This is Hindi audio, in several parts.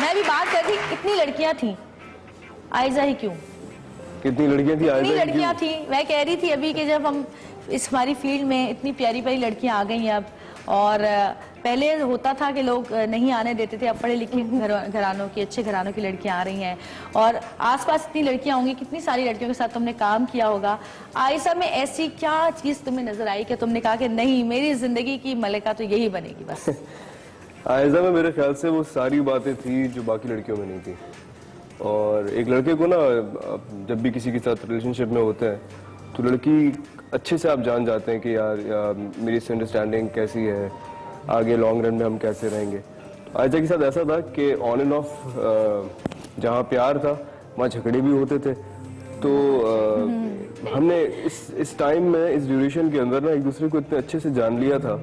मैं भी बात कर रही, इतनी लड़कियां थी, आयजा ही क्यों? कितनी लड़कियां थी? इतनी लड़कियां थी। मैं कह रही थी अभी कि जब हम इस हमारी फील्ड में इतनी प्यारी प्यारी लड़कियां आ गई हैं अब, और पहले होता था कि लोग नहीं आने देते थे, अब पढ़े लिखे घरानों की, अच्छे घरानों की लड़कियां आ रही हैं और आसपास इतनी लड़कियां होंगी, कितनी सारी लड़कियों के साथ तुमने काम किया होगा। आयशा में ऐसी क्या चीज तुम्हें नजर आई कि तुमने कहा कि नहीं, मेरी जिंदगी की मलिका तो यही बनेगी बस? आयशा में मेरे ख्याल से वो सारी बातें थी जो बाकी लड़कियों में नहीं थी। और एक लड़के को ना जब भी किसी के साथ रिलेशनशिप में होते हैं तो लड़की अच्छे से आप जान जाते हैं कि यार मेरी इस अंडरस्टैंडिंग कैसी है, आगे लॉन्ग रन में हम कैसे रहेंगे। आयशा के साथ ऐसा था कि ऑन एंड ऑफ जहाँ प्यार था वहाँ झगड़े भी होते थे। तो हमने इस टाइम में, इस ड्यूरेशन के अंदर ना एक दूसरे को इतने अच्छे से जान लिया था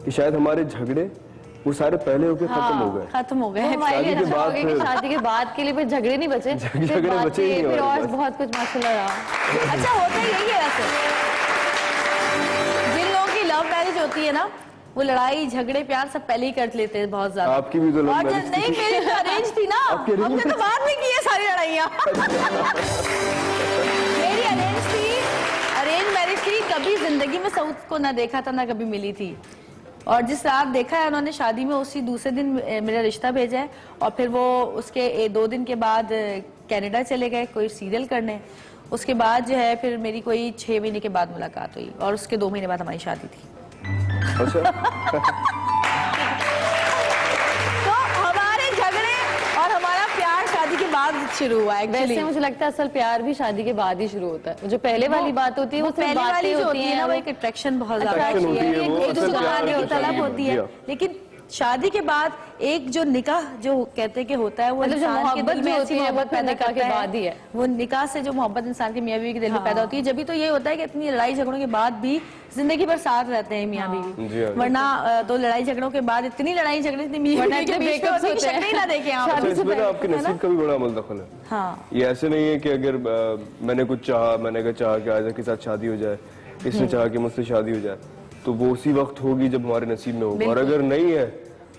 कि शायद हमारे झगड़े वो सारे पहले होके खत्म हो गए। खत्म हो गए। शादी के बाद शादी के बाद के लिए फिर झगड़े नहीं बचे, झगड़े बचे ही नहीं, फिर और बहुत कुछ माशाल्लाह रहा। अच्छा होता ही यही है वैसे, जिन लोगों की लव मैरिज होती है ना, वो लड़ाई झगड़े प्यार सब पहले ही कर लेते हैं बहुत ज्यादा। आपकी भी तो लव मैरिज थी? नहीं, मेरी तो अरेंज थी ना, हमने तो बाद में की है सारी लड़ाइयाँ। मेरी अरेंज थी, अरेंज मैरिज थी, कभी जिंदगी में साउथ को ना देखा था ना कभी मिली थी, और जिस रात देखा है उन्होंने शादी में, उसी दूसरे दिन मेरा रिश्ता भेजा है, और फिर वो उसके 2 दिन के बाद कनाडा चले गए कोई सीरियल करने। उसके बाद जो है फिर मेरी कोई 6 महीने के बाद मुलाकात हुई, और उसके 2 महीने बाद हमारी शादी थी। अच्छा। तो हमारे झगड़े और हमारा प्यार शादी के बाद शुरू हुआ है। वैसे मुझे लगता है असल प्यार भी शादी के बाद ही शुरू होता है। जो पहले वाली बात होती है, वो पहले वाली जो होती है ना, वो एक अट्रैक्शन बहुत ज्यादा होती है, वो एक दूसरे असल को तलब होती है। लेकिन शादी के बाद एक जो निकाह जो कहते हैं कि होता है, वो मतलब जो इंसान के दिल में ऐसी मोहब्बत पैदा निकाह के बाद ही है। वो निकाह से जो मोहब्बत इंसान के मियाँ बीवी के दिल में पैदा होती है, जब भी तो ये होता है कि इतनी लड़ाई झगड़ों के बाद भी जिंदगी भर साथ रहते हैं मियाँ बीवी, वरना तो लड़ाई झगड़ों के बाद इतनी लड़ाई झगड़े इतनी मियाँ बीवी के बीच में होती है कि शक्ल ही ना देखें आप। इसमें ना आपके नसीब का भी बड़ा अमल दखल है। हाँ, ये ऐसे नहीं है कि अगर मैंने कुछ चाहा, मैंने अगर चाहा कि आयशा के साथ शादी हो जाए, इसने चाहा कि मुझसे शादी हो जाए, तो वो उसी वक्त होगी जब हमारे नसीब में होगा, और अगर नहीं है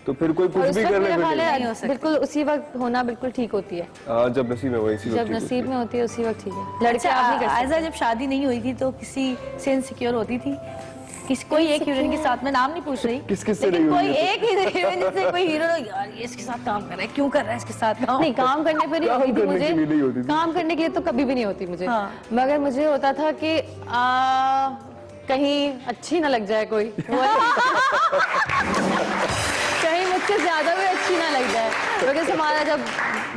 तो फिर कोई कुछ भी करने को नहीं हो सकता। बिल्कुल उसी वक्त होना बिल्कुल ठीक होती है। हाँ, जब नसीब में हो, इसी वक्त जब नसीब में होती है उसी वक्त ठीक है। लड़के आयशा जब शादी नहीं हुई थी तो किसी से इनसिक्योर होती थी? कोई एक हीरोइन के साथ, मैं नाम नहीं पूछ रही, लेकिन कोई एक हीरोइन जैसे कोई हीरो, यार ये इसके साथ काम कर रहा है, क्यों कर रहा है इसके साथ काम? नहीं, काम करने पे नहीं होती थी मुझे, काम करने के लिए तो कभी भी नहीं होती मुझे, मगर मुझे होता था कि कहीं अच्छी ना लग जाए कोई, कहीं मुझसे ज्यादा भी अच्छी ना लग जाए। बिकॉज हमारा जब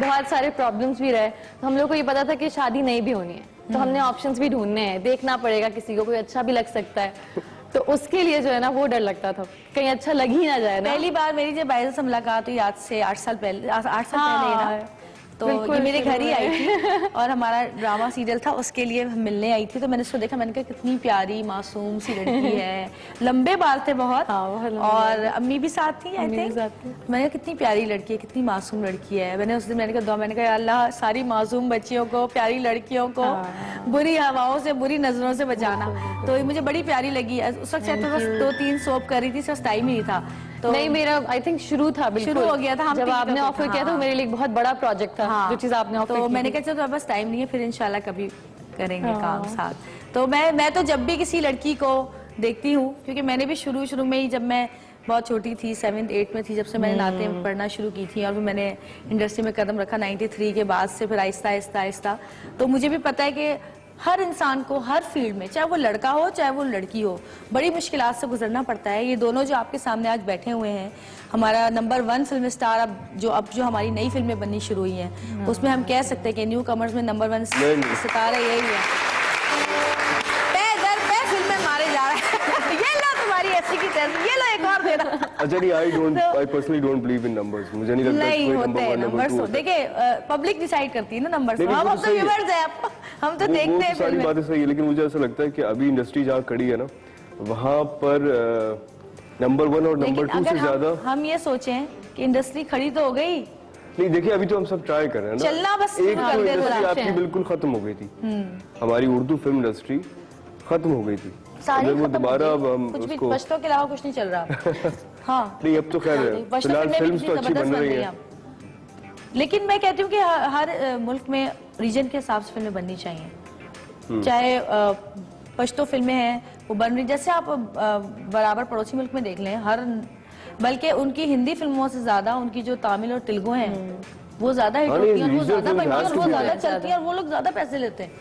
बहुत सारे प्रॉब्लम्स भी रहे तो हम लोग को ये पता था कि शादी नहीं भी होनी है, तो हमने ऑप्शंस भी ढूंढने हैं, देखना पड़ेगा, किसी को कोई अच्छा भी लग सकता है, तो उसके लिए जो है ना वो डर लगता था कहीं अच्छा लग ही ना जाए ना। पहली बार मेरी जब आयशा से मुलाकात हुई आज से 8 साल पहले, 8 साल पहले ही ना, तो ये मेरे घर ही आई थी और हमारा ड्रामा सीरियल था, उसके लिए हम मिलने आई थी। तो मैंने उसको देखा, मैंने कहा कितनी प्यारी मासूम सी लड़की है, लंबे बाल थे बहुत, और अम्मी भी साथ थी आई थिंक। मैंने कहा कितनी प्यारी लड़की है, कितनी मासूम लड़की है। मैंने उस दिन मैंने कहा दुआ, मैंने कहा अल्लाह सारी मासूम बच्चियों को, प्यारी लड़कियों को बुरी हवाओं से, बुरी नजरों से बचाना। तो ये मुझे बड़ी प्यारी लगी। उस वक्त तो बस 2-3 सोप कर रही थी, सिर्फ टाइम ही था। तो नहीं, मेरा आई थिंक शुरू था, शुरू हो गया था। जब आपने ऑफर किया था मेरे लिए बहुत बड़ा प्रोजेक्ट था, जो चीज आपने ऑफर की। तो मैंने कहा चलो बस टाइम नहीं है, फिर इंशाल्लाह कभी करेंगे काम साथ। तो मैं तो जब भी किसी लड़की को देखती हूँ, क्योंकि मैंने भी शुरू में ही, जब मैं बहुत छोटी थी 7th-8th में थी, जब से मैंने नाते पढ़ना शुरू की थी, और फिर मैंने इंडस्ट्री में कदम रखा 93 के बाद से, फिर आहिस्ता, तो मुझे भी पता है कि हर इंसान को हर फील्ड में, चाहे वो लड़का हो चाहे वो लड़की हो, बड़ी मुश्किलात से गुजरना पड़ता है। ये दोनों जो आपके सामने आज बैठे हुए हैं, हमारा नंबर 1 फिल्म स्टार, अब जो हमारी नई फिल्में बननी शुरू हुई हैं, उसमें हम कह सकते हैं कि न्यू कमर्स में नंबर 1 सितारा यही है। फिल्में मारे जा रहे हैं। ये लो तुम्हारी ऐसी की तैसी, ये लो एक और दे रहा। अच्छा नहीं, I personally don't believe in numbers। मुझे नहीं लगता नहीं होते हैं नंबर्स। देखिए पब्लिक डिसाइड करती है ना नंबर्स, हम तो व्यूअर्स हैं, हम तो देखते हैं। सारी बातें सही है, लेकिन मुझे ऐसा लगता है कि अभी इंडस्ट्री जहाँ खड़ी है ना, वहाँ पर नंबर 1 और नंबर 2 से ज्यादा हम ये सोचें कि इंडस्ट्री खड़ी तो हो गई। नहीं, देखिए अभी तो हम सब ट्राई कर रहे हैं ना, चलना बस। एक तो इंडस्ट्री आपकी बिल्कुल खत्म हो गई थी, हमारी उर्दू फिल्म इंडस्ट्री खत्म हो गई थी, सारी वो दोबारा अब हम कुछ भी उसको बच्चों के अलावा कुछ नहीं चल रहा। हाँ नहीं, अब तो खैर फिलहाल फिल्म्स तो अच्छी बन रही हैं। लेकिन मैं कहती हूँ कि हर मुल्क में रीजन के हिसाब से फिल्में बननी चाहिए। चाहे पश्तो फिल्में हैं वो बन रही, जैसे आप बराबर पड़ोसी मुल्क में देख लें, बल्कि उनकी हिंदी फिल्मों से ज्यादा उनकी जो तमिल और तेलुगु हैं वो ज्यादा हिट होती हैं, वो ज्यादा बनती हैं, वो ज्यादा चलती हैं और वो लोग ज्यादा पैसे लेते हैं।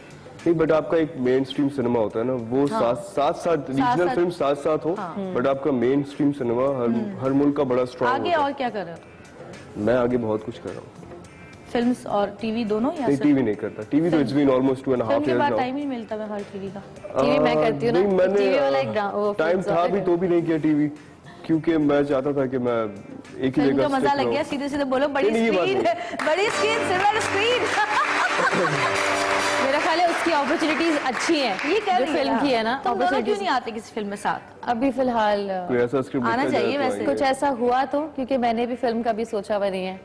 नहीं, बट आपका एक मेन स्ट्रीम सिनेमा होता है ना, वो साथ रीजनल फिल्म साथ हो, बट आपका मेन स्ट्रीम सिनेमा हर मुल्क का बड़ा स्ट्रॉन्ग आगे होता है। और क्या कर रहे हो? मैं आगे बहुत कुछ कर रहा हूँ। फिल्म्स और टीवी दोनों या नहीं, सिर्फ? टीवी नहीं करता। टीवी तो इट्स बीन ऑलमोस्ट 2.5 फिल्म के years बाद now। टाइम ही नहीं मिलता मैं हर टीवी का। टीवी मैं करती हूँ ना, नहीं, मैंने टीवी वाला एक टाइम था भी तो भी नहीं किया टीवी, क्योंकि मैं चाहता था कि मैं एक ही फिल्म जगह का मजा stick लग गया, रहूं। सीधे सीधे बोलो, बड़ी नहीं, ये बात स्क्रीन, बड़ी स्क्रीन, सिल्वर स्क्रीन। मेरा ख्याल है उसकी अपॉर्चुनिटीज अच्छी हैं, ये कह जो रही फिल्म की है ना, तुम दोनों क्यों opportunities। नहीं आते किसी फिल्म में साथ? अभी फिलहाल कोई ऐसा स्क्रिप्ट आना लिखा चाहिए जाए तो वैसे। आएंगे। कुछ ऐसा हुआ तो, क्योंकि मैंने भी फिल्म का भी सोचा हुआ नहीं है,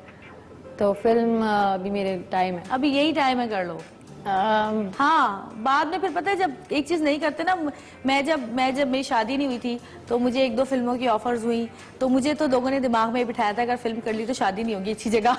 तो फिल्म अभी मेरे टाइम है। अभी यही टाइम है, कर लो। हाँ, बाद में फिर पता है जब एक चीज नहीं करते ना, मैं जब मेरी शादी नहीं हुई थी तो मुझे 1-2 फिल्मों की ऑफर्स हुई, तो मुझे तो लोगों ने दिमाग में बिठाया था अगर फिल्म कर ली तो शादी नहीं होगी अच्छी जगह।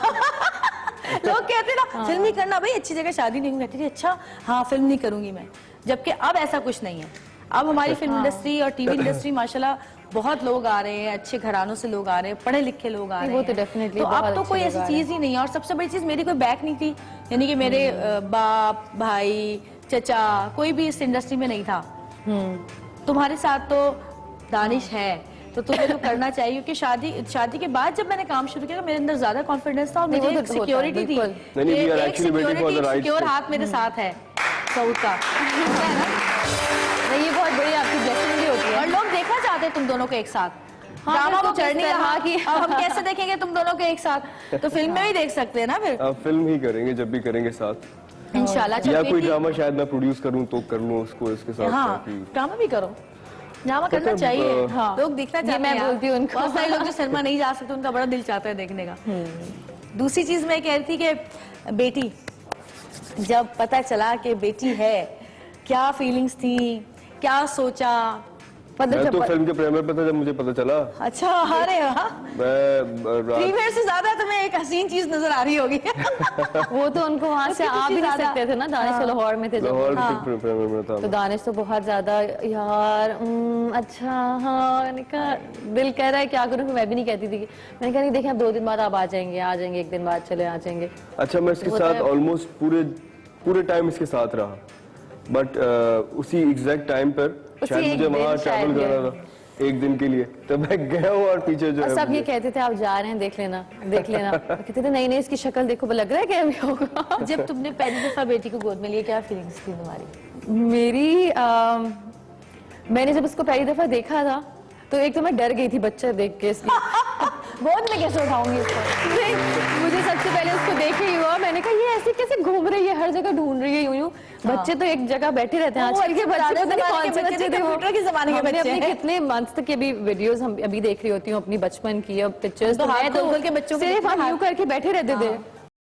लोग कहते ना फिल्म नहीं करना भाई, अच्छी जगह शादी नहीं होगी। कहती थी अच्छा हाँ फिल्म नहीं करूंगी मैं, जबकि अब ऐसा कुछ नहीं है। अब हमारी फिल्म इंडस्ट्री और टीवी इंडस्ट्री माशाल्लाह बहुत लोग आ रहे हैं, अच्छे घरानों से लोग आ रहे हैं, पढ़े लिखे लोग आ रहे हैं। वो तो definitely तो बहुत अब तो अच्छे कोई लोग ऐसी आ रहे चीज ही नहीं है। और सबसे बड़ी चीज मेरी कोई बैक नहीं थी, यानी कि मेरे बाप भाई चचा कोई भी इस इंडस्ट्री में नहीं था। तुम्हारे साथ तो दानिश है, तो तुम्हें तो करना चाहिए, क्योंकि शादी के बाद जब मैंने काम शुरू किया तो मेरे अंदर ज्यादा कॉन्फिडेंस था और नहीं, मुझे वो एक तो होता है, सिक्योरिटी थी। बिल्कुल। नहीं, we are एक actually waiting for the right secure step। हाथ मेरे साथ है सऊद का। है ना? नहीं, ये बहुत बड़ी आपकी ब्लेसिंग भी होती है। और लोग देखना चाहते हैं तुम दोनों को एक साथ। ड्रामा बिल्कुल, तो चढ़ नहीं इस तरह रहा की- अब हम कैसे देखेंगे तुम दोनों को एक साथ? तो फिल्म में भी देख सकते हैं ना फिर आप फिल्म ही करेंगे जब भी करेंगे साथ, इंशाल्लाह। या कोई ड्रामा शायद मैं प्रोड्यूस करूं तो कर लूं उसको इसके साथ हाँ, ताकि ड्रामा भी करो, ड्रामा करना मतलब, चाहिए। हाँ। लोग देखना ये चाहते मैं हैं। बोलती हूँ उनको। बहुत सारे लोग जो सिनेमा नहीं जा सकते उनका बड़ा दिल चाहता है देखने का। दूसरी चीज मैं कह रही थी कि बेटी, जब पता चला कि बेटी है, क्या फीलिंग्स थी, क्या सोचा? मैं तो फिल्म के प्रीमियर पे था जब मुझे पता चला। अच्छा, अरे वाह, मैं प्रीमियर से ज्यादा तुम्हें एक हसीन चीज नजर आ रही होगी। वो तो उनको वहाँ से उसकी आ भी नहीं ज्यादा- सकते थे ना, दानिश तो लाहौर में थे जब। लाहौर के प्रीमियर में था। तो दानिश तो बहुत ज्यादा यार अच्छा हाँ, मैंने कहा दिल कह रहा है क्या करूँ, मैं भी नहीं कहती थी। मैंने कहा नहीं देखें, अब 2 दिन बाद आप आ जाएंगे, 1 दिन बाद चले आ जाएंगे। अच्छा, मैं इसके साथ ऑलमोस्ट पूरे टाइम इसके साथ रहा, बट उसी एग्जैक्ट टाइम पर शायद एक मुझे दिन वहाँ शायद ट्रैवल करना था 1 दिन के लिए, तो मैं गया हूँ और पीछे जो और है सब ये कहते थे आप जा रहे हैं, देख लेना कहते थे नहीं इसकी शक्ल देखो, लग रहा है क्या अभी होगा। जब तुमने पहली दफा बेटी को गोद में लिया, क्या फीलिंग्स थी तुम्हारी? मेरी मैंने जब उसको पहली दफा देखा था तो एक तो मैं डर गई थी बच्चा देख के इसकी। गोद में कैसे उठाऊंगी इसको? नहीं, मुझे सबसे पहले उसको देख ही हुआ, मैंने कहा ये ऐसे कैसे घूम रही है, हर जगह ढूंढ रही है यूं। बच्चे तो एक जगह बैठे रहते हैं वो आजकल के बच्चे, पुराने पता नहीं जमाने कौन के से बच्चे बच्चे थे, थे वो। कंप्यूटर के जमाने के हमने बच्चे अपने हैं। कितने मंथ्स के भी वीडियोस हम अभी देख रही होती हूँ अपनी बचपन की, अब पिक्चर्स तो मैं हाथ तो खोल के बच्चों को सिर्फ देखते हम हैं। यूं करके बैठे रहते थे